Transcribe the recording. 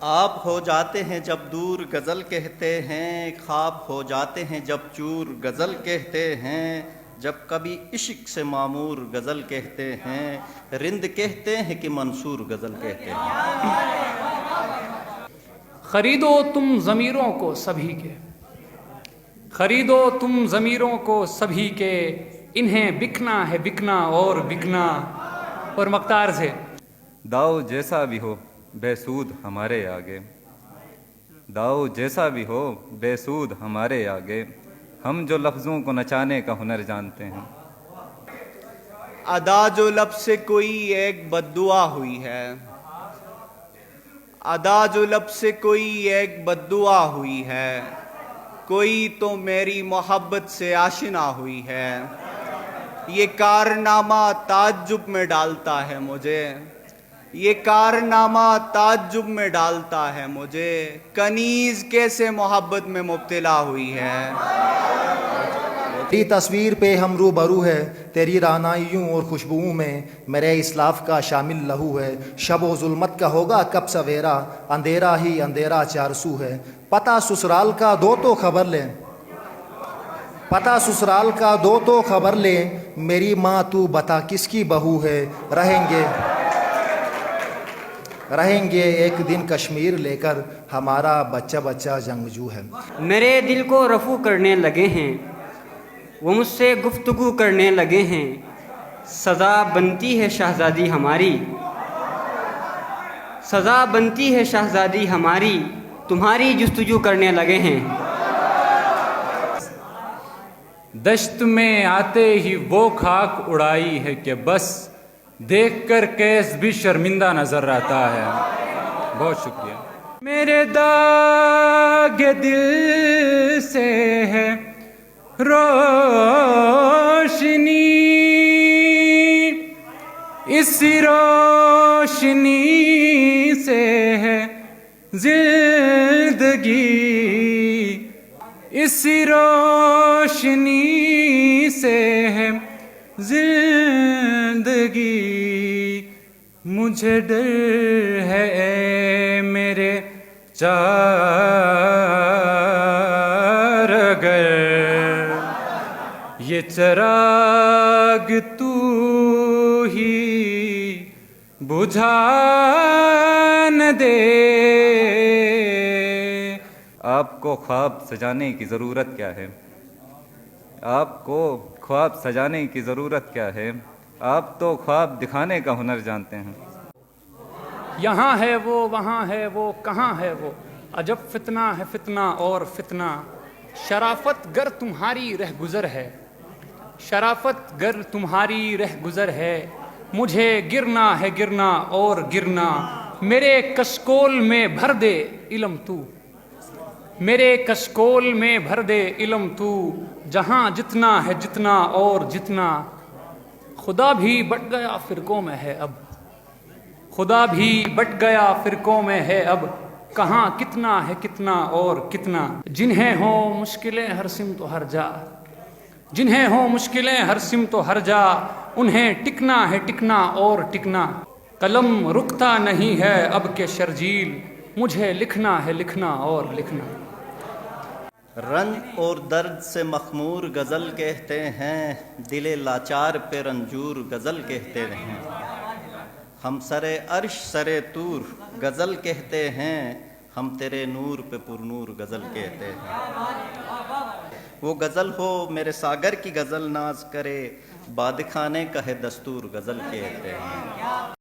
آپ ہو جاتے ہیں جب دور غزل کہتے ہیں، خواب ہو جاتے ہیں جب چور غزل کہتے ہیں، جب کبھی عشق سے معمور غزل کہتے ہیں، رند کہتے ہیں کہ منصور غزل کہتے ہیں۔ خریدو تم ضمیروں کو سبھی کے، خریدو تم ضمیروں کو سبھی کے، انہیں بکنا ہے بکنا اور بکنا۔ اور مختار سے داؤ جیسا بھی ہو بے سود ہمارے آگے، داؤ جیسا بھی ہو بے سود ہمارے آگے، ہم جو لفظوں کو نچانے کا ہنر جانتے ہیں۔ ادا جو لب سے کوئی ایک بد دعا ہوئی ہے، ادا جو لب سے کوئی ایک بد دعا ہوئی ہے، کوئی تو میری محبت سے آشنا ہوئی ہے، یہ کارنامہ تعجب میں ڈالتا ہے مجھے، یہ کارنامہ تعجب میں ڈالتا ہے مجھے، کنیز کیسے محبت میں مبتلا ہوئی ہے۔ تیری تصویر پہ ہم روبرو ہے، تیری رعنائیوں اور خوشبوؤں میں میرے اسلاف کا شامل لہو ہے، شب و ظلمت کا ہوگا کب سویرا، اندھیرا ہی اندھیرا چار سو ہے، پتہ سسرال کا دو تو خبر لے، پتہ سسرال کا دو تو خبر لے، میری ماں تو بتا کس کی بہو ہے، رہیں گے ایک دن کشمیر لے کر، ہمارا بچہ بچہ جنگجو ہے۔ میرے دل کو رفو کرنے لگے ہیں، وہ مجھ سے گفتگو کرنے لگے ہیں، سزا بنتی ہے شہزادی ہماری، سزا بنتی ہے شہزادی ہماری، تمہاری جستجو کرنے لگے ہیں۔ دشت میں آتے ہی وہ خاک اڑائی ہے کہ بس دیکھ کر کیس بھی شرمندہ نظر آتا ہے۔ بہت شکریہ۔ میرے داغ دل سے ہے روشنی، اس روشنی سے ہے زندگی، اس روشنی سے ہے زندگی، مجھے ڈر ہے اے میرے چارگر، یہ چراغ تو ہی بجھا نہ دے۔ آپ کو خواب سجانے کی ضرورت کیا ہے؟ آپ کو خواب سجانے کی ضرورت کیا ہے؟ آپ تو خواب دکھانے کا ہنر جانتے ہیں۔ یہاں ہے وہ وہاں ہے وہ کہاں ہے وہ، عجب فتنہ ہے فتنہ اور فتنہ، شرافت گر تمہاری رہ گزر ہے، شرافت گر تمہاری رہ گزر ہے، مجھے گرنا ہے گرنا اور گرنا، میرے کشکول میں بھر دے علم تو، میرے کشکول میں بھر دے علم تو، جہاں جتنا ہے جتنا اور جتنا، خدا بھی بٹ گیا فرقوں میں ہے اب، خدا بھی بٹ گیا فرقوں میں ہے اب، کہاں کتنا ہے کتنا اور کتنا، جنہیں ہوں مشکلیں ہر سمت و ہر جا، جنہیں ہوں مشکلیں ہر سمت و ہر جا، انہیں ٹکنا ہے ٹکنا اور ٹکنا، قلم رکتا نہیں ہے اب کے شرجیل، مجھے لکھنا ہے لکھنا اور لکھنا۔ رنج اور درد سے مخمور غزل کہتے ہیں، دل لاچار پہ رنجور غزل کہتے ہیں، ہم سرے عرش سرے طور غزل کہتے ہیں، ہم تیرے نور پہ پرنور غزل کہتے ہیں۔ وہ غزل ہو میرے ساگر کی غزل ناز کرے، باد خانے کا ہے دستور غزل کہتے ہیں۔